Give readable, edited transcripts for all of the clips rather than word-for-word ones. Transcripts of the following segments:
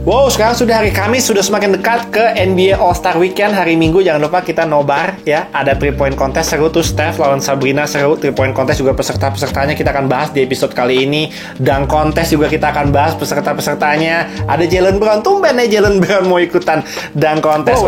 Wow, sekarang sudah hari Kamis, sudah semakin dekat ke NBA All-Star Weekend. Hari Minggu jangan lupa kita nobar ya. Ada 3 point contest seru tuh, Steph lawan Sabrina seru. 3 point contest juga peserta-pesertanya kita akan bahas di episode kali ini. Dunk contest juga kita akan bahas peserta-pesertanya. Ada Jaylen Brown, tumben ya Jaylen Brown mau ikutan dunk contest.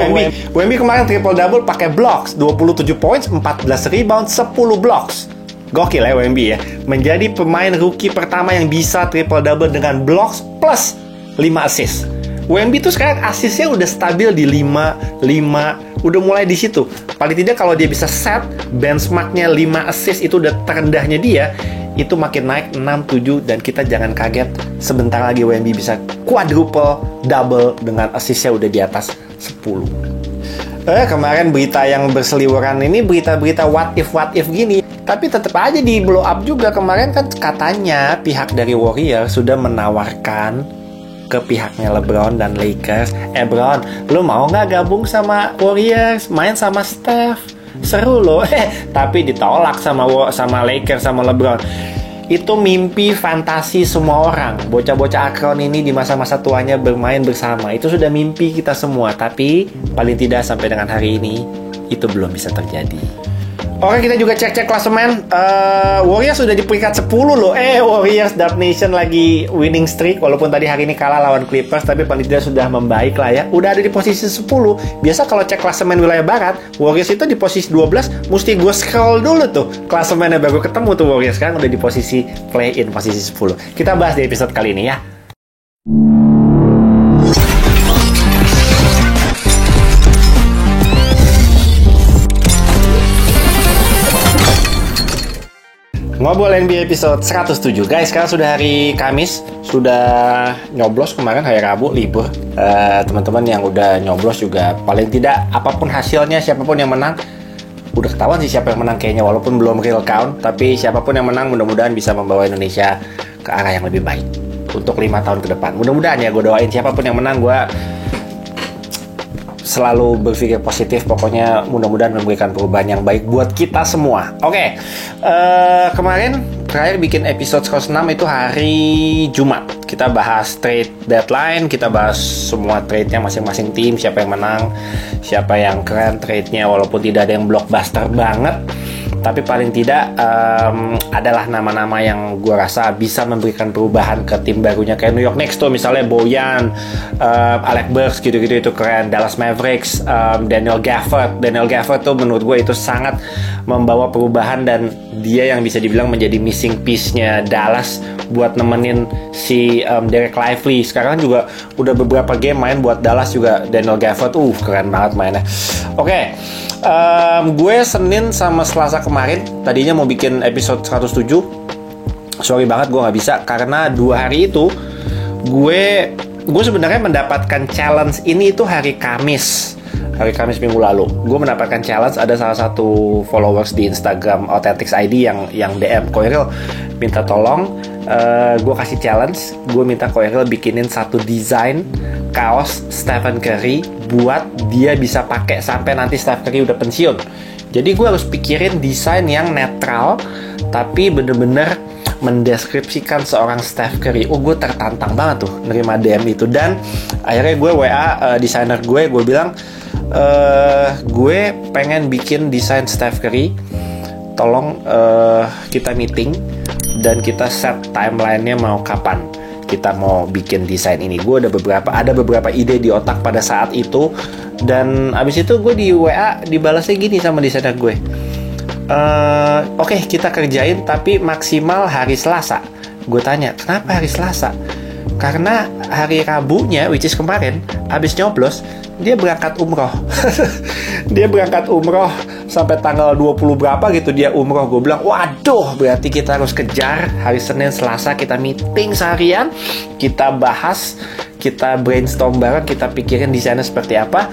Wemby kemarin triple double pakai blocks, 27 points, 14 rebound, 10 blocks. Gokil ya Wemby ya. Menjadi pemain rookie pertama yang bisa triple double dengan blocks plus 5 assist. Wemby tuh sekarang assistnya udah stabil di 5, udah mulai di situ. Paling tidak kalau dia bisa set benchmarknya 5 assist, itu udah terendahnya dia, itu makin naik 6, 7, dan kita jangan kaget sebentar lagi Wemby bisa quadruple double dengan assistnya udah di atas 10. Kemarin berita yang berseliweran ini berita-berita what if gini. Tapi tetap aja di blow up juga. Kemarin kan katanya pihak dari Warriors sudah menawarkan ke pihaknya LeBron dan Lakers, Bron, lu mau nggak gabung sama Warriors, main sama Steph, seru loh. Tapi ditolak sama Lakers, sama LeBron. Itu mimpi fantasi semua orang. Bocah-bocah Akron ini di masa-masa tuanya bermain bersama. Itu sudah mimpi kita semua. Tapi paling tidak sampai dengan hari ini itu belum bisa terjadi. Oke, kita juga cek klasemen. Warriors sudah di peringkat 10 loh. Warriors Dub Nation lagi winning streak. Walaupun tadi hari ini kalah lawan Clippers, tapi paling tidak sudah membaik lah ya. Udah ada di posisi 10. Biasa kalau cek klasemen wilayah barat, Warriors itu di posisi 12. Mesti gue scroll dulu tuh klasemennya, baru ketemu tuh Warriors. Sekarang udah di posisi play-in, posisi 10. Kita bahas di episode kali ini ya. Ngobrol NBA episode 107. Guys, sekarang sudah hari Kamis. Sudah nyoblos kemarin, hari Rabu libur. Teman-teman yang udah nyoblos juga, paling tidak apapun hasilnya, siapapun yang menang, udah ketahuan sih siapa yang menang kayaknya, walaupun belum real count. Tapi siapapun yang menang mudah-mudahan bisa membawa Indonesia ke arah yang lebih baik untuk 5 tahun ke depan. Mudah-mudahan ya, gue doain siapapun yang menang, gue selalu berpikir positif. Pokoknya mudah-mudahan memberikan perubahan yang baik buat kita semua. Oke, kemarin terakhir bikin episode 106 itu hari Jumat. Kita bahas trade deadline, kita bahas semua trade-nya masing-masing tim, siapa yang menang, siapa yang keren trade-nya, walaupun tidak ada yang blockbuster banget. Tapi paling tidak adalah nama-nama yang gue rasa bisa memberikan perubahan ke tim barunya. Kayak New York Knicks tuh misalnya Bojan, Alec Burks gitu-gitu, itu keren. Dallas Mavericks, Daniel Gafford tuh menurut gue itu sangat membawa perubahan, dan dia yang bisa dibilang menjadi missing piece-nya Dallas buat nemenin si Derek Lively. Sekarang juga udah beberapa game main buat Dallas juga Daniel Gafford. Keren banget mainnya. Oke. Gue Senin sama Selasa kemarin tadinya mau bikin episode 107. Sorry banget gue gak bisa, karena 2 hari itu gue sebenarnya mendapatkan challenge ini itu hari Kamis minggu lalu. Gue mendapatkan challenge, ada salah satu followers di Instagram Authentics ID yang DM Koiril minta tolong, gue kasih challenge, gue minta Koiril bikinin satu desain kaos Stephen Curry buat dia bisa pakai sampai nanti Steph Curry udah pensiun. Jadi gue harus pikirin desain yang netral tapi bener-bener mendeskripsikan seorang Steph Curry. Gue tertantang banget tuh nerima DM itu, dan akhirnya gue WA desainer gue bilang, gue pengen bikin desain Steph Curry, tolong kita meeting dan kita set timelinenya mau kapan kita mau bikin desain ini. Gue ada beberapa ide di otak pada saat itu, dan abis itu gue di WA dibalasnya gini sama desainer gue, oke, kita kerjain tapi maksimal hari Selasa. Gue tanya, kenapa hari Selasa? Karena hari Rabunya, which is kemarin, abis nyoblos, dia berangkat umroh. Dia berangkat umroh sampai tanggal 20 berapa gitu dia umroh. Gue bilang, waduh, berarti kita harus kejar hari Senin Selasa, kita meeting seharian, kita bahas, kita brainstorm bareng, kita pikirin desainnya seperti apa.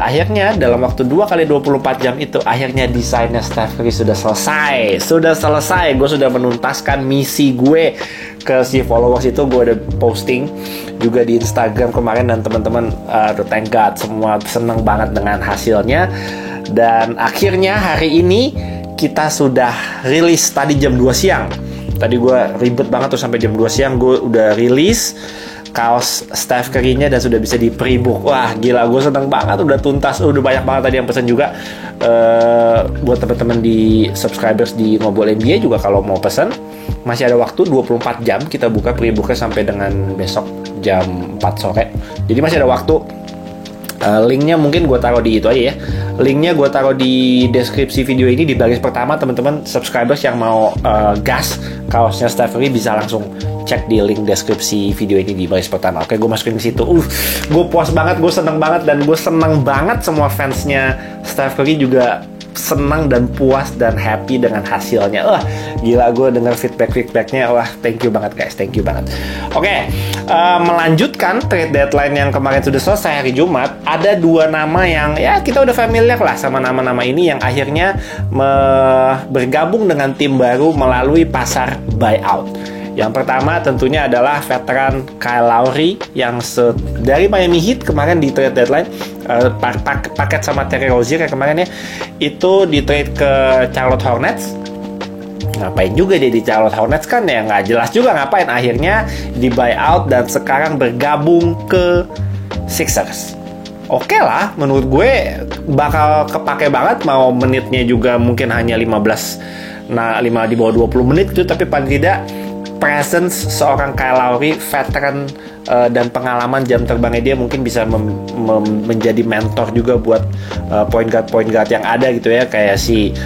Akhirnya dalam waktu 2x24 jam itu, akhirnya desainnya Steph Curry sudah selesai. Gue sudah menuntaskan misi gue ke si followers itu. Gue ada posting juga di Instagram kemarin, dan teman-teman thank God semua seneng banget dengan hasilnya. Dan akhirnya hari ini kita sudah rilis tadi jam 2 siang. Tadi gue ribet banget tuh sampai jam 2 siang gue udah rilis. kaos Steph Curry-nya dan sudah bisa di pre-book. Wah gila, gue seneng banget, udah tuntas, udah banyak banget tadi yang pesan juga. Buat teman-teman di subscribers di Ngobrol NBA juga, kalau mau pesan masih ada waktu 24 jam, kita buka pre-booknya sampai dengan besok jam 4 sore. Jadi masih ada waktu. Linknya mungkin gue taruh di itu aja ya. Linknya gue taruh di deskripsi video ini di baris pertama. Teman-teman subscribers yang mau gas kaosnya Steph Curry bisa langsung cek di link deskripsi video ini di baris pertama. Oke, gue masukin ke situ. Gue puas banget, gue seneng banget, dan gue seneng banget semua fansnya Steph Curry juga senang dan puas dan happy dengan hasilnya. Gila, gue dengar feedbacknya. Wah, thank you banget guys, thank you banget. Oke, melanjutkan trade deadline yang kemarin sudah selesai hari Jumat, ada 2 nama yang ya kita udah familiar lah sama nama-nama ini yang akhirnya bergabung dengan tim baru melalui pasar buyout. Yang pertama tentunya adalah veteran Kyle Lowry yang dari Miami Heat kemarin di trade deadline, paket sama Terry Rozier ya kemarin ya, itu di trade ke Charlotte Hornets. Ngapain juga dia di Charlotte Hornets, kan ya nggak jelas juga ngapain. Akhirnya di buyout dan sekarang bergabung ke Sixers. Oke lah, menurut gue bakal kepake banget, mau menitnya juga mungkin hanya 15, di bawah 20 menit gitu, tapi paling tidak presence seorang Kyle Lowry, veteran dan pengalaman jam terbangnya dia mungkin bisa menjadi mentor juga buat point guard yang ada gitu ya, kayak si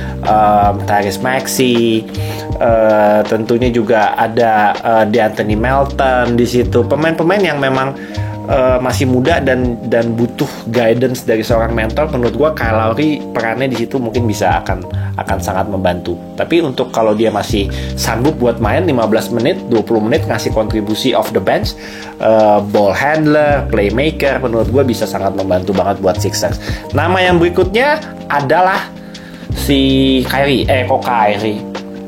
Tyrese Maxey, tentunya juga ada DeAnthony Melton di situ, pemain-pemain yang memang masih muda dan butuh guidance dari seorang mentor. Menurut gua Kyle Lowry perannya di situ mungkin bisa akan sangat membantu. Tapi untuk kalau dia masih sanggup buat main 15 menit, 20 menit ngasih kontribusi off the bench, ball handler, playmaker, menurut gua bisa sangat membantu banget buat Sixers. Nama yang berikutnya adalah si Kyrie.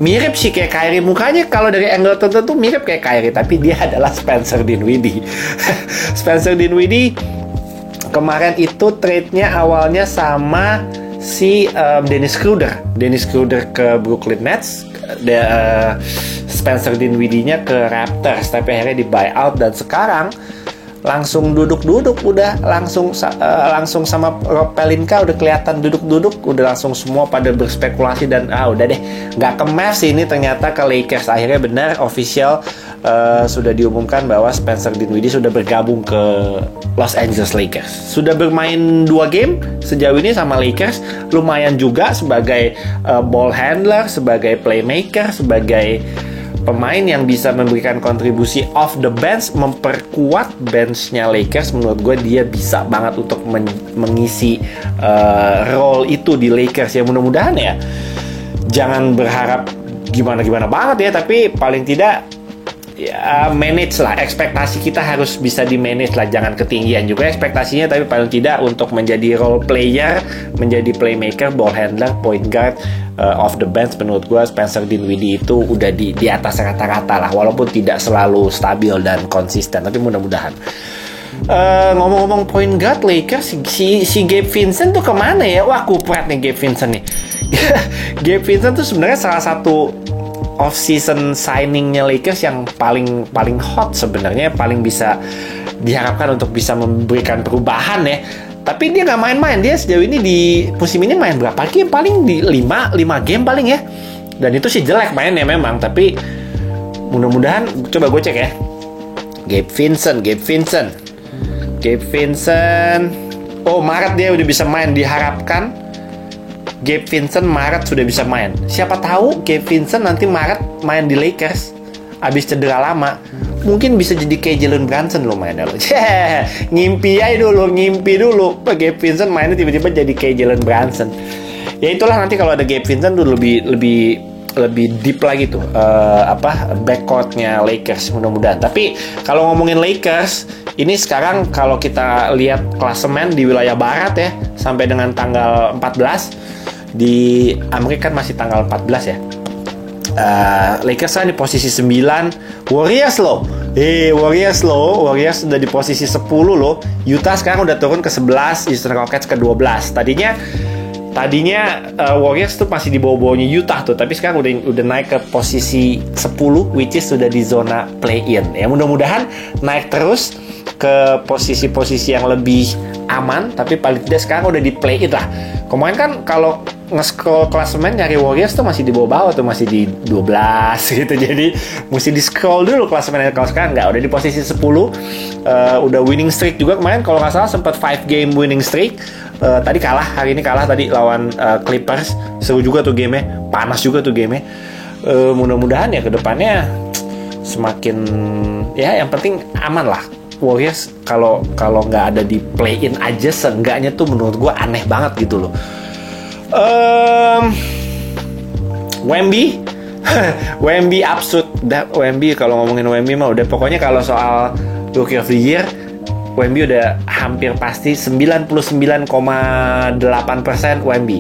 Mirip sih kayak Kyrie, mukanya kalau dari angle tertentu mirip kayak Kyrie, tapi dia adalah Spencer Dinwiddie. Spencer Dinwiddie kemarin itu trade-nya awalnya sama si Dennis Schroeder ke Brooklyn Nets, Spencer Dinwiddie-nya ke Raptors, tapi akhirnya di buyout dan sekarang langsung duduk-duduk, udah langsung sama Rob Pelinka udah kelihatan duduk-duduk, udah langsung semua pada berspekulasi dan udah deh nggak ke Mavs ini, ternyata ke Lakers. Akhirnya benar official, sudah diumumkan bahwa Spencer Dinwiddie sudah bergabung ke Los Angeles Lakers. Sudah bermain 2 game sejauh ini sama Lakers, lumayan juga sebagai ball handler, sebagai playmaker, sebagai pemain yang bisa memberikan kontribusi off the bench, memperkuat benchnya Lakers. Menurut gue dia bisa banget untuk mengisi role itu di Lakers ya. Mudah-mudahan ya, jangan berharap gimana-gimana banget ya, tapi paling tidak ya manage lah, ekspektasi kita harus bisa di manage lah, jangan ketinggian juga ekspektasinya, tapi paling tidak untuk menjadi role player, menjadi playmaker, ball handler, point guard, off the bench, menurut gue Spencer Dinwiddie itu udah di atas rata-rata lah, walaupun tidak selalu stabil dan konsisten, tapi mudah-mudahan. Ngomong-ngomong point guard Lakers, si Gabe Vincent tuh kemana ya? Wah, kupret nih Gabe Vincent nih. Gabe Vincent tuh sebenarnya salah satu off-season signingnya Lakers yang paling hot sebenarnya, paling bisa diharapkan untuk bisa memberikan perubahan ya. Tapi dia nggak main-main, dia sejauh ini di musim ini main berapa game? Paling di 5 game paling ya. Dan itu sih jelek mainnya memang, tapi mudah-mudahan, coba gue cek ya. Gabe Vincent. Oh, Maret dia udah bisa main, diharapkan Gabe Vincent Maret sudah bisa main. Siapa tahu Gabe Vincent nanti Maret main di Lakers abis cedera lama, mungkin bisa jadi kayak Jalen Brunson lo mainnya lo. Ngimpi dulu. Gabe Vincent mainnya tiba-tiba jadi kayak Jalen Brunson. Ya itulah, nanti kalau ada Gabe Vincent tuh lebih deep lagi tuh backcourtnya Lakers, mudah-mudahan. Tapi kalau ngomongin Lakers ini sekarang, kalau kita lihat klasemen di wilayah barat ya, sampai dengan tanggal 14 di Amerika kan masih tanggal 14 ya. Lakers kan di posisi 9, Warriors udah di posisi 10 loh. Utah sekarang udah turun ke 11, Houston Rockets ke 12. Tadinya Tadinya Warriors tuh masih di bawah-bawahnya Utah tuh, tapi sekarang udah naik ke posisi 10, which is sudah di zona play-in. Ya mudah-mudahan naik terus ke posisi-posisi yang lebih aman, tapi paling tidak sekarang udah di play-in lah. Kemarin kan kalau nge-scroll klasemen nyari Warriors tuh masih di bawah-bawah tuh, masih di 12 gitu. Jadi mesti di-scroll dulu klasemennya. Kalau sekarang nggak, udah di posisi 10. Udah winning streak juga kemarin kalau nggak salah, sempat 5 game winning streak. Tadi kalah, hari ini kalah tadi lawan Clippers. Seru juga tuh game-nya, panas juga tuh game-nya. Mudah-mudahan ya kedepannya semakin, ya yang penting aman lah. Warriors kalau nggak ada di play-in aja, seenggaknya tuh menurut gue aneh banget gitu loh. Wemby Wemby absurd. Wemby, kalau ngomongin Wemby mah udah, pokoknya kalau soal Rookie of the Year, Wemby udah hampir pasti 99,8% Wemby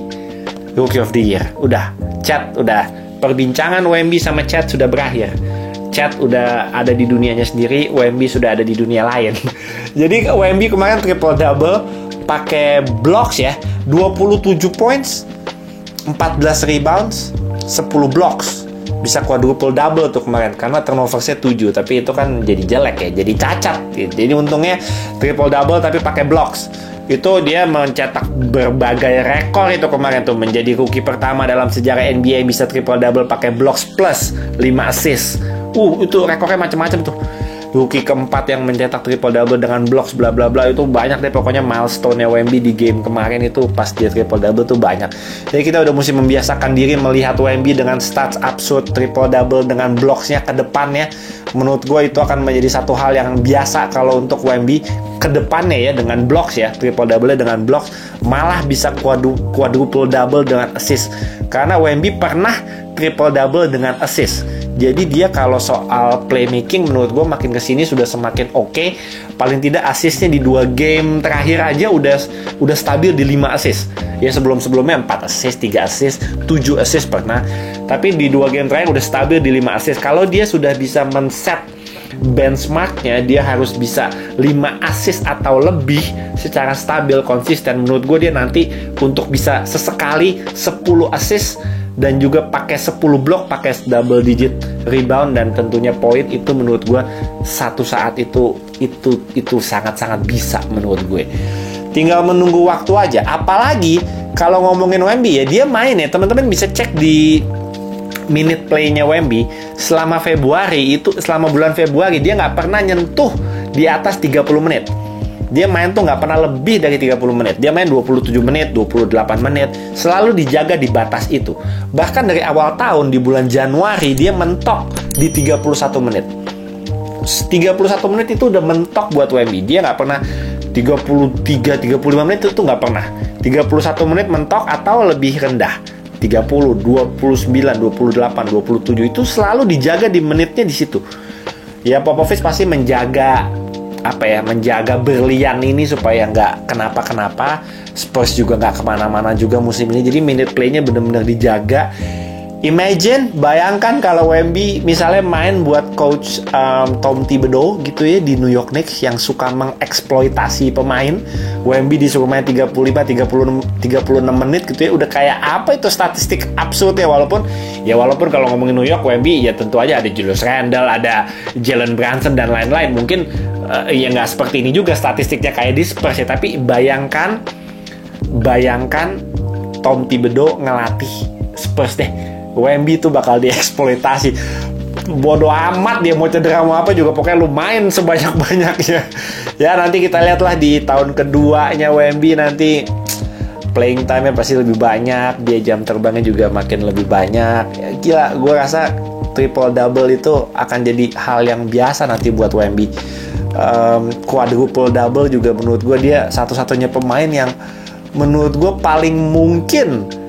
Rookie of the Year. Udah, Chat udah, perbincangan Wemby sama Chat sudah berakhir. Chat udah ada di dunianya sendiri, Wemby sudah ada di dunia lain. Jadi Wemby kemarin triple double pakai blocks ya, 27 points, 14 rebounds, 10 blocks. Bisa quadruple double tuh kemarin, karena turnoversnya 7, tapi itu kan jadi jelek ya, jadi cacat gitu. Jadi untungnya triple double tapi pakai blocks. Itu dia mencetak berbagai rekor itu kemarin tuh, menjadi rookie pertama dalam sejarah NBA yang bisa triple double pakai blocks plus 5 assist. Itu rekornya macam-macam tuh. Rookie keempat yang mencetak triple double dengan blocks bla bla bla, itu banyak deh pokoknya milestone-nya Wemby di game kemarin itu pas dia triple double tuh banyak. Jadi kita udah mesti membiasakan diri melihat Wemby dengan stats absurd triple double dengan blocks-nya ke depannya. Menurut gue itu akan menjadi satu hal yang biasa kalau untuk Wemby ke depannya ya, dengan blocks ya, triple double dengan blocks, malah bisa quadruple double dengan assist. Karena Wemby pernah triple double dengan assist. Jadi dia kalau soal playmaking menurut gue makin kesini sudah semakin oke. Paling tidak assistnya di 2 game terakhir aja udah stabil di 5 assist. Ya sebelumnya 4 assist, 3 assist, 7 assist pernah. Tapi di 2 game terakhir udah stabil di 5 assist. Kalau dia sudah bisa men-set benchmarknya, dia harus bisa 5 assist atau lebih secara stabil, konsisten. Menurut gue dia nanti untuk bisa sesekali 10 assist dan juga pakai 10 blok, pakai double digit rebound dan tentunya poin, itu menurut gue satu saat itu sangat-sangat bisa menurut gue. Tinggal menunggu waktu aja. Apalagi kalau ngomongin Wemby ya, dia main ya, teman-teman bisa cek di minute play-nya Wemby selama bulan Februari dia nggak pernah nyentuh di atas 30 menit. Dia main tuh nggak pernah lebih dari 30 menit. Dia main 27 menit, 28 menit. Selalu dijaga di batas itu. Bahkan dari awal tahun di bulan Januari dia mentok di 31 menit. 31 menit itu udah mentok buat Wemby. Dia nggak pernah 33-35 menit itu nggak pernah. 31 menit mentok atau lebih rendah. 30, 29, 28, 27 itu selalu dijaga di menitnya di situ. Ya Popovich pasti menjaga berlian ini supaya nggak kenapa-kenapa. Spurs juga nggak kemana-mana juga musim ini. Jadi minute play-nya benar-benar dijaga. Bayangkan kalau Wemby misalnya main buat coach Tom Thibodeau gitu ya di New York Knicks yang suka mengeksploitasi pemain. Wemby disuruh main 35-36 menit gitu ya. Udah kayak apa itu statistik absurd ya. Walaupun kalau ngomongin New York, Wemby ya tentu aja ada Julius Randle, ada Jalen Brunson dan lain-lain. Mungkin ya nggak seperti ini juga statistiknya kayak di Spurs ya. Tapi bayangkan Tom Thibodeau ngelatih Spurs deh. Wemby tuh bakal dieksploitasi. Bodoh amat dia mau cedera mau apa juga, pokoknya lu main sebanyak-banyaknya. Ya nanti kita lihatlah di tahun keduanya Wemby nanti playing time-nya pasti lebih banyak, dia jam terbangnya juga makin lebih banyak. Ya, gila, gue rasa triple double itu akan jadi hal yang biasa nanti buat Wemby. Quadruple double juga menurut gue dia satu-satunya pemain yang menurut gue paling mungkin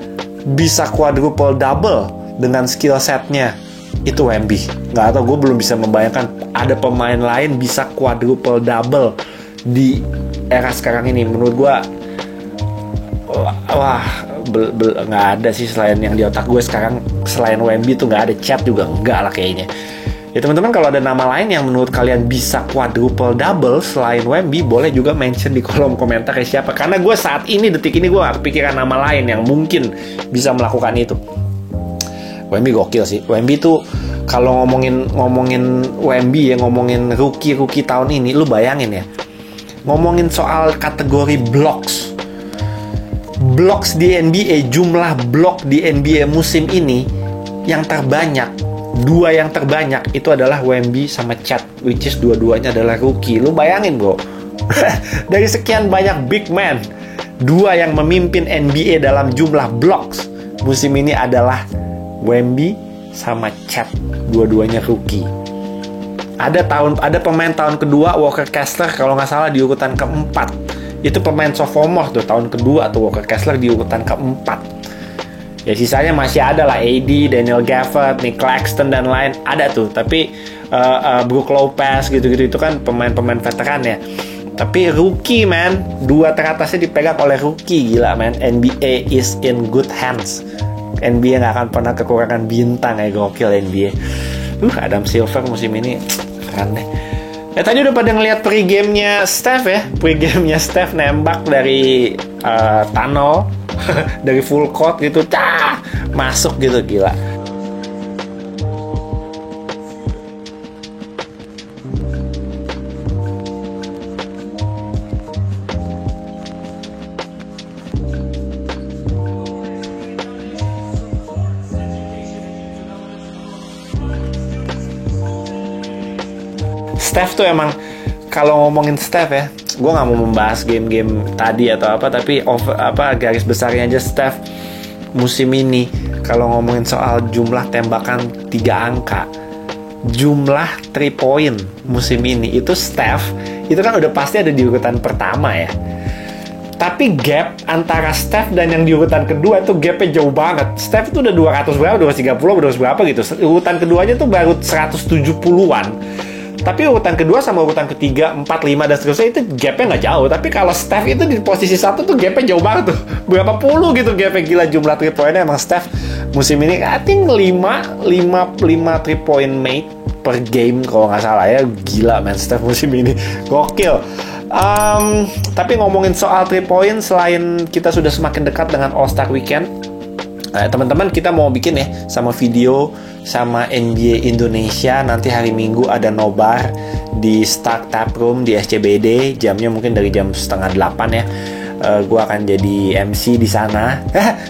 bisa quadruple double dengan skill setnya itu Wemby. Nggak tahu, gue belum bisa membayangkan ada pemain lain bisa quadruple double di era sekarang ini. Menurut gue nggak ada sih selain yang di otak gue sekarang. Selain Wemby tuh nggak ada. Chat juga enggak lah kayaknya. Ya teman-teman, kalau ada nama lain yang menurut kalian bisa quadruple double selain Wemby, boleh juga mention di kolom komentar siapa. Karena gue saat ini, detik ini, gue gak kepikiran nama lain yang mungkin bisa melakukan itu. Wemby gokil sih. Wemby tuh kalau ngomongin Wemby ya, ngomongin rookie tahun ini, lu bayangin ya, ngomongin soal kategori blocks di NBA, jumlah blok di NBA musim ini yang terbanyak, dua yang terbanyak itu adalah Wemby sama Chet, which is dua-duanya adalah rookie. Lu bayangin bro, dari sekian banyak big man, dua yang memimpin NBA dalam jumlah blocks musim ini adalah Wemby sama Chet, dua-duanya rookie. Ada pemain tahun kedua, Walker Kessler kalau nggak salah di urutan keempat. Itu pemain sophomore tuh, tahun kedua tuh Walker Kessler di urutan keempat. Ya sisanya masih ada lah, AD, Daniel Gafford, Nick Claxton dan lain ada tuh. Tapi Brook Lopez gitu-gitu itu kan pemain-pemain veteran ya. Tapi rookie man, dua teratasnya dipegang oleh rookie. Gila man, NBA is in good hands. NBA nggak akan pernah kekurangan bintang ya, gokil NBA. Adam Silver musim ini keren deh. Tadi udah pada ngeliat pre-game-nya Steph ya. Pre-game-nya Steph nembak dari tunnel dari full court gitu, masuk gitu, gila. Steph tuh emang, kalau ngomongin Steph ya, gue nggak mau membahas game-game tadi atau apa, tapi garis besarnya aja Steph musim ini, kalau ngomongin soal jumlah tembakan 3 angka, jumlah 3 point musim ini, itu Steph itu kan udah pasti ada di urutan pertama ya. Tapi gap antara Steph dan yang di urutan kedua itu gapnya jauh banget. Steph itu udah 200 berapa, 230, 200 berapa gitu. Urutan keduanya tuh baru 170-an. Tapi urutan kedua sama urutan ketiga, 4, 5 dan seterusnya itu gapnya nggak jauh. Tapi kalau Steph itu di posisi 1 tuh gapnya jauh banget tuh. Berapa puluh gitu gapnya, gila jumlah 3 poinnya emang Steph musim ini. I think 5 3 point made per game kalau nggak salah ya. Gila man, Steph musim ini gokil. Tapi ngomongin soal 3 point, selain kita sudah semakin dekat dengan All Star Weekend, teman-teman kita mau bikin ya sama video sama NBA Indonesia. Nanti hari Minggu ada nobar di Stark Tap Room di SCBD, jamnya mungkin dari jam 7:30 ya. Gue akan jadi MC di sana.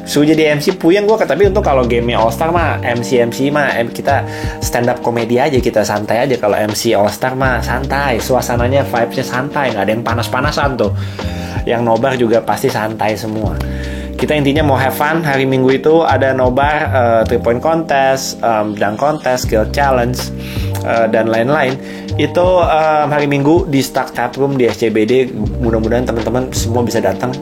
Suruh jadi MC puyeng gue, tapi untuk kalau gamenya All Star mah MC mah kita stand up komedi aja, kita santai aja. Kalau MC All Star mah santai, suasananya vibesnya santai, nggak ada yang panas-panasan tuh. Yang nobar juga pasti santai semua. Kita intinya mau have fun. Hari Minggu itu ada nobar, 3 point contest, dunk contest, skill challenge, dan lain-lain. Itu hari Minggu di Stark Tap Room di SCBD. Mudah-mudahan teman-teman semua bisa datang.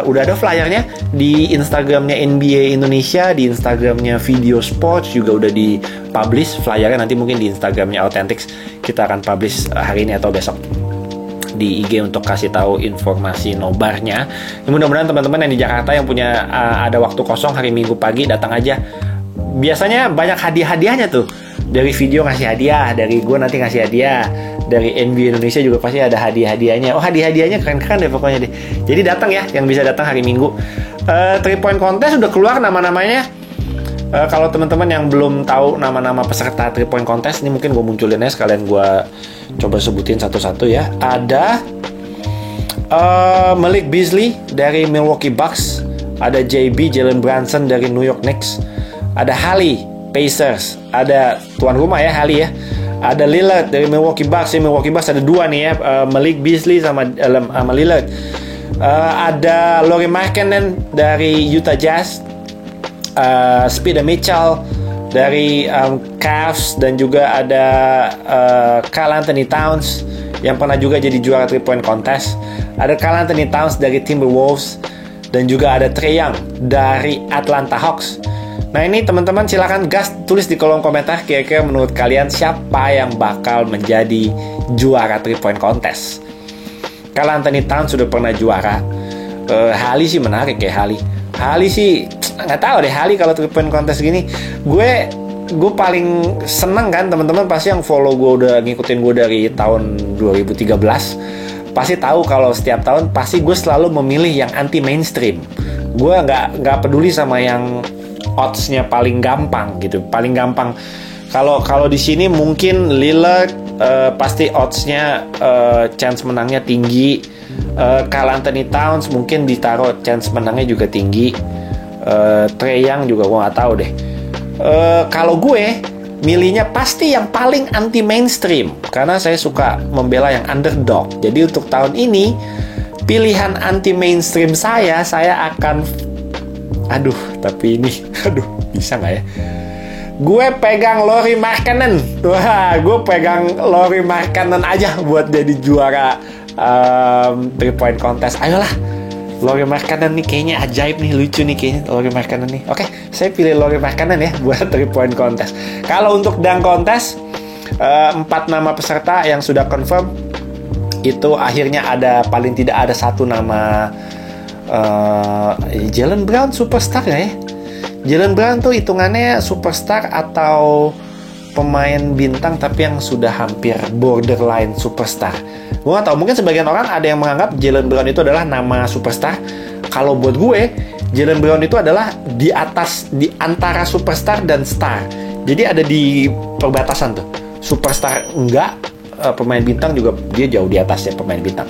Udah ada flyernya di Instagramnya NBA Indonesia, di Instagramnya Video Sports juga udah di-publish flyernya. Nanti mungkin di Instagramnya Authentics kita akan publish hari ini atau besok di IG untuk kasih tahu informasi nobarnya. Mudah-mudahan teman-teman yang di Jakarta yang punya ada waktu kosong hari Minggu pagi datang aja. Biasanya banyak hadiah-hadiahnya tuh. Dari video ngasih hadiah, dari gue nanti ngasih hadiah, dari NBA Indonesia juga pasti ada hadiah-hadiahnya. Oh, hadiah-hadiahnya keren-keren deh pokoknya deh. Jadi datang ya, yang bisa datang hari Minggu. 3 point contest udah keluar nama-namanya. Kalau teman-teman yang belum tahu nama-nama peserta 3 point contest, ini mungkin gue munculin aja sekalian, gue coba sebutin satu-satu ya. Ada Malik Beasley dari Milwaukee Bucks, ada Jalen Brunson dari New York Knicks, ada Hali Pacers, ada tuan rumah ya Hali ya, ada Lillard dari Milwaukee Bucks. Milwaukee Bucks ada dua nih ya, Malik Beasley sama Lillard. Ada Lauri Markkanen dari Utah Jazz, Speedy Mitchell dari Cavs, dan juga ada Karl Anthony Towns yang pernah juga jadi juara 3 point contest. Ada Karl Anthony Towns dari Timberwolves, dan juga ada Trae Young dari Atlanta Hawks. Nah ini teman-teman silakan gas tulis di kolom komentar kira-kira menurut kalian siapa yang bakal menjadi juara 3 point contest. Karl Anthony Towns sudah pernah juara. Hali sih menarik ya, Hali sih nggak tahu deh, Hali kalau 3 point contest gini, gue gue paling seneng kan, teman-teman pasti yang follow gue udah ngikutin gue dari tahun 2013 pasti tahu kalau setiap tahun pasti gue selalu memilih yang anti mainstream. Gue nggak peduli sama yang odds-nya paling gampang gitu, paling gampang. Kalau di sini mungkin Lillard pasti odds-nya chance menangnya tinggi. Karl Anthony Towns mungkin ditaruh chance menangnya juga tinggi. Trae Young juga gue nggak tahu deh. Kalau gue milihnya pasti yang paling anti mainstream karena saya suka membela yang underdog. Jadi untuk tahun ini pilihan anti mainstream saya akan bisa nggak ya? Gue pegang Lauri Markkanen. Wah, gue pegang Lauri Markkanen aja buat jadi juara 3 point contest. Ayolah, Lauri Markkanen nih kayaknya ajaib nih, lucu nih kayaknya Lauri Markkanen nih. Oke, saya pilih Lauri Markkanen ya buat 3 point contest. Kalau untuk dunk contest, 4 nama peserta yang sudah confirm itu akhirnya paling tidak ada satu nama Jaylen Brown superstar nggak ya? Jaylen Brown tuh hitungannya superstar atau pemain bintang tapi yang sudah hampir borderline superstar. Gue gak tahu, mungkin sebagian orang ada yang menganggap Jaylen Brown itu adalah nama superstar. Kalau buat gue, Jaylen Brown itu adalah di antara superstar dan star. Jadi ada di perbatasan tuh. Superstar enggak, pemain bintang juga dia jauh di atasnya pemain bintang.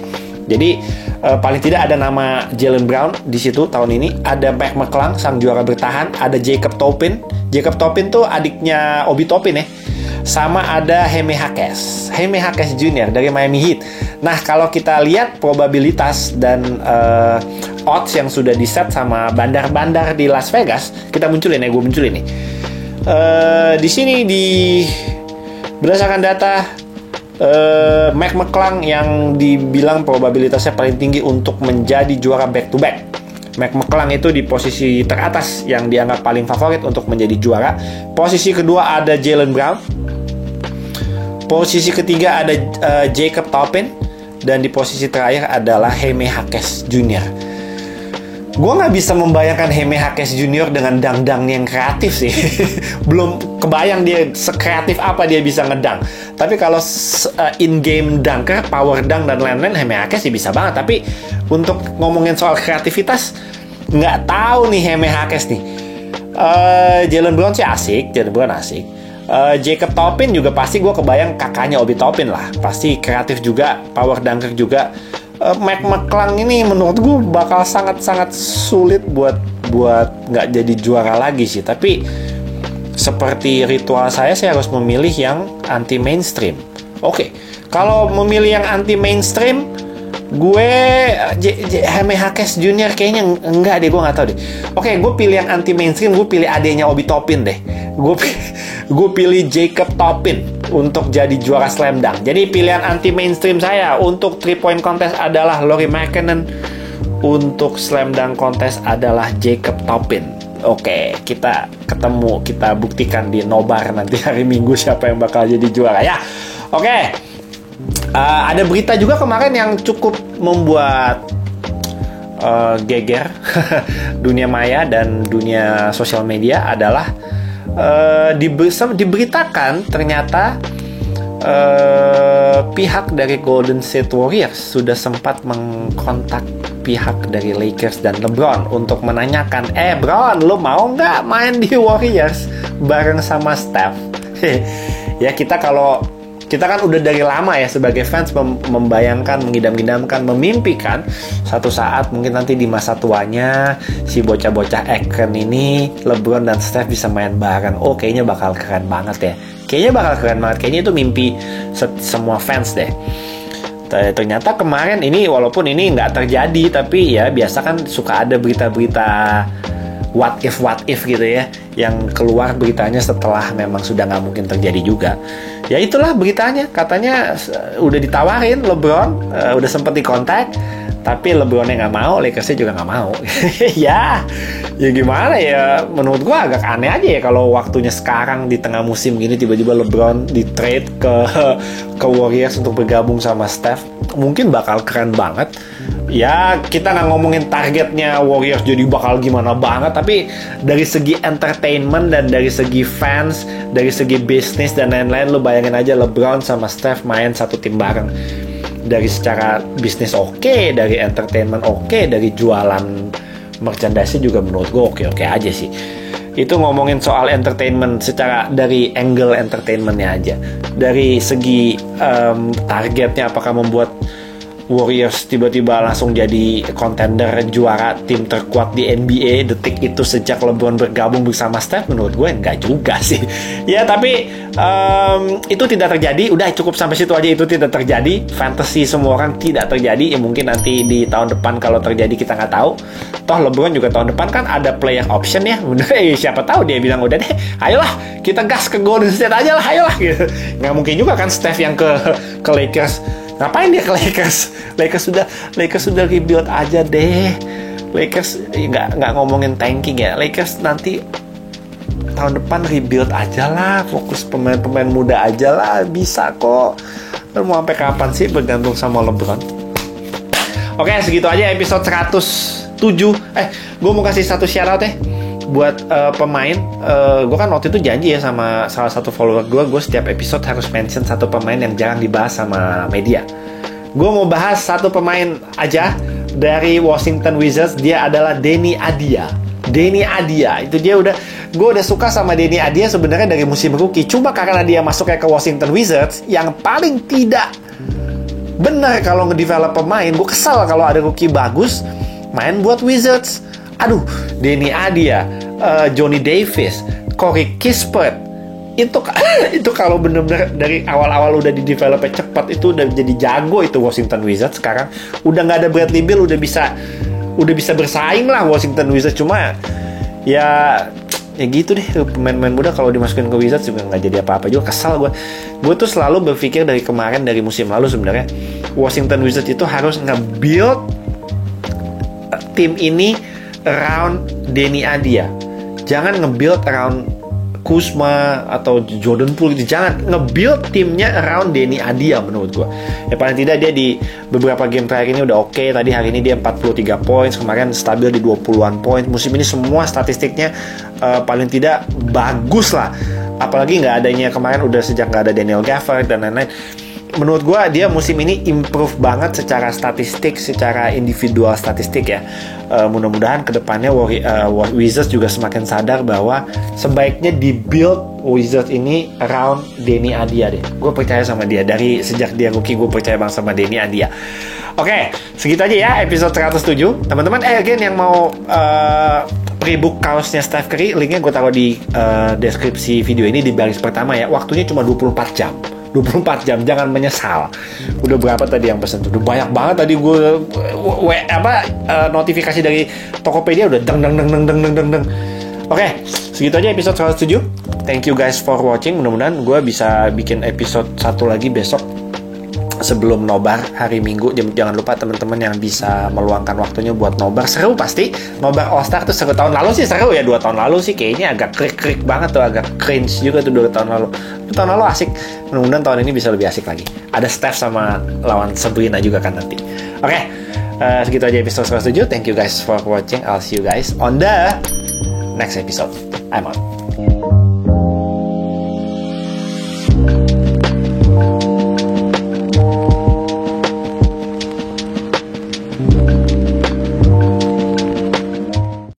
Jadi paling tidak ada nama Jaylen Brown di situ tahun ini. Ada Mac McClung, sang juara bertahan. Ada Jacob Toppin. Jacob Toppin tuh adiknya Obi Toppin ya. Sama ada Jaime Jaquez Jr. dari Miami Heat. Nah, kalau kita lihat probabilitas dan odds yang sudah di-set sama bandar-bandar di Las Vegas, gue munculin nih. Di sini berdasarkan data Mac McClung yang dibilang probabilitasnya paling tinggi untuk menjadi juara back-to-back. Mac McClung itu di posisi teratas yang dianggap paling favorit untuk menjadi juara. Posisi kedua ada Jaylen Brown. Posisi ketiga ada Jacob Toppin. Dan di posisi terakhir adalah Jaime Jaquez Jr. Gue gak bisa membayangkan Jaime Jaquez Jr. dengan dang-dangnya yang kreatif sih. Belum kebayang dia sekreatif apa dia bisa ngedang. Tapi kalau in-game dunker, power dunk dan lain-lain, Jaime Jaquez sih bisa banget. Tapi untuk ngomongin soal kreativitas, gak tahu nih Jaime Jaquez nih. Jaylen Brown sih asik. Jacob Toppin juga pasti gue kebayang kakaknya Obi Toppin lah. Pasti kreatif juga, power dunker juga. Mac McClung ini menurut gue bakal sangat-sangat sulit buat nggak jadi juara lagi sih. Tapi seperti ritual saya harus memilih yang anti mainstream. Oke, kalau memilih yang anti mainstream, gue Jaime Jaquez Jr. kayaknya enggak deh, gue nggak tahu deh. Oke, gue pilih yang anti mainstream, gue pilih adanya Obi Toppin deh. Gue pilih Jacob Toppin untuk jadi juara slam dunk. Jadi pilihan anti mainstream saya untuk 3 point contest adalah Lauri Markkanen, untuk slam dunk contest adalah Jacob Toppin. Oke, kita ketemu, kita buktikan di nobar nanti hari Minggu siapa yang bakal jadi juara ya. Oke. Ada berita juga kemarin yang cukup membuat geger dunia maya dan dunia sosial media adalah diberitakan ternyata pihak dari Golden State Warriors sudah sempat mengkontak pihak dari Lakers dan LeBron untuk menanyakan, Bron, lo mau nggak main di Warriors bareng sama Steph? Ya kita kan udah dari lama ya sebagai fans membayangkan, mengidam-idamkan, memimpikan satu saat mungkin nanti di masa tuanya si bocah-bocah Akron ini, LeBron dan Steph bisa main bareng. Oh, kayaknya bakal keren banget ya. Kayaknya itu mimpi semua fans deh. Ternyata kemarin ini, walaupun ini nggak terjadi, tapi ya biasa kan suka ada berita-berita what if gitu ya, yang keluar beritanya setelah memang sudah nggak mungkin terjadi juga. Ya itulah beritanya, katanya udah ditawarin LeBron, udah sempet dikontak, tapi LeBronnya nggak mau, Lakersnya juga nggak mau. ya gimana ya, menurut gua agak aneh aja ya kalau waktunya sekarang di tengah musim gini tiba-tiba LeBron di trade ke Warriors untuk bergabung sama Steph. Mungkin bakal keren banget. Ya kita nggak ngomongin targetnya Warriors jadi bakal gimana banget, tapi dari segi entertainment dan dari segi fans, dari segi bisnis dan lain-lain, lo bayangin aja LeBron sama Steph main satu tim bareng. Dari secara bisnis oke, dari entertainment oke, dari jualan merchandise juga menurut gue oke-oke aja sih. Itu ngomongin soal entertainment secara dari angle entertainmentnya aja. Dari segi targetnya, apakah membuat Warriors tiba-tiba langsung jadi contender juara tim terkuat di NBA detik itu sejak LeBron bergabung bersama Steph? Menurut gue enggak juga sih. Ya tapi itu tidak terjadi. Udah cukup sampai situ aja, itu tidak terjadi. Fantasy semua orang tidak terjadi. Ya mungkin nanti di tahun depan kalau terjadi kita nggak tahu. Toh LeBron juga tahun depan kan ada player option ya. Siapa tahu dia bilang udah deh, ayolah kita gas ke Golden State aja lah, ayolah gitu. Nggak mungkin juga kan Steph yang ke Lakers. Ngapain dia ke Lakers? Lakers sudah rebuild aja deh. Lakers nggak ngomongin tanking ya. Lakers nanti tahun depan rebuild aja lah, fokus pemain-pemain muda aja lah, bisa kok. Dan mau sampai kapan sih bergantung sama LeBron? Oke, segitu aja episode 107. Gue mau kasih satu shout out buat pemain. Gue kan waktu itu janji ya sama salah satu follower gue setiap episode harus mention satu pemain yang jarang dibahas sama media. Gue mau bahas satu pemain aja dari Washington Wizards. Dia adalah Deni Avdija. Itu dia gue udah suka sama Deni Avdija sebenarnya dari musim rookie. Cuma karena dia masuknya ke Washington Wizards yang paling tidak benar kalau ngedevelop pemain. Gue kesal kalau ada rookie bagus main buat Wizards. Aduh, Deni Avdija, Johnny Davis, Corey Kispert, itu kalau bener-bener dari awal-awal udah di-developnya cepat, itu udah jadi jago itu Washington Wizards. Sekarang udah nggak ada Bradley Beal, udah bisa bersaing lah Washington Wizards. Cuma ya gitu deh, pemain-pemain muda kalau dimasukin ke Wizards juga nggak jadi apa-apa juga. Kesal gue tuh selalu berpikir dari kemarin, dari musim lalu sebenarnya Washington Wizards itu harus nge-build tim ini around Deni Avdija. Jangan nge-build around Kuzma atau Jordan Poole gitu. Jangan nge-build timnya around Deni Avdija menurut gue. Ya paling tidak dia di beberapa game terakhir ini udah oke. Tadi hari ini dia 43 poin, kemarin stabil di 20-an poin. Musim ini semua statistiknya paling tidak bagus lah. Apalagi nggak adanya kemarin, udah sejak nggak ada Daniel Gafford dan lain-lain. Menurut gue dia musim ini improve banget secara statistik, secara individual statistik ya. Mudah-mudahan kedepannya Wizards juga semakin sadar bahwa sebaiknya dibuild Wizards ini around Deni Avdija deh. Gue percaya sama dia, dari sejak dia rookie gue percaya banget sama Deni Avdija. Oke, segitu aja ya episode 107. Teman-teman, again yang mau pre-book kaosnya Steph Curry, linknya gue taruh di deskripsi video ini di baris pertama ya. Waktunya cuma 24 jam, jangan menyesal. Udah berapa tadi yang pesen tuh? Udah banyak banget tadi gue notifikasi dari Tokopedia udah deng. Oke, segitu aja episode 107. Thank you guys for watching. Mudah-mudahan gue bisa bikin episode satu lagi besok sebelum nobar hari Minggu. Jangan lupa teman-teman yang bisa meluangkan waktunya buat nobar. Seru pasti. Nobar All Star tuh seru. Tahun lalu sih seru ya. 2 tahun lalu sih kayaknya agak krik banget tuh. Agak cringe juga tuh 2 tahun lalu. 2 tahun lalu asik. Mudah-mudahan tahun ini bisa lebih asik lagi. Ada Steph sama lawan Sabrina juga kan nanti. Oke, segitu aja episode 107. Thank you guys for watching. I'll see you guys on the next episode. I'm out.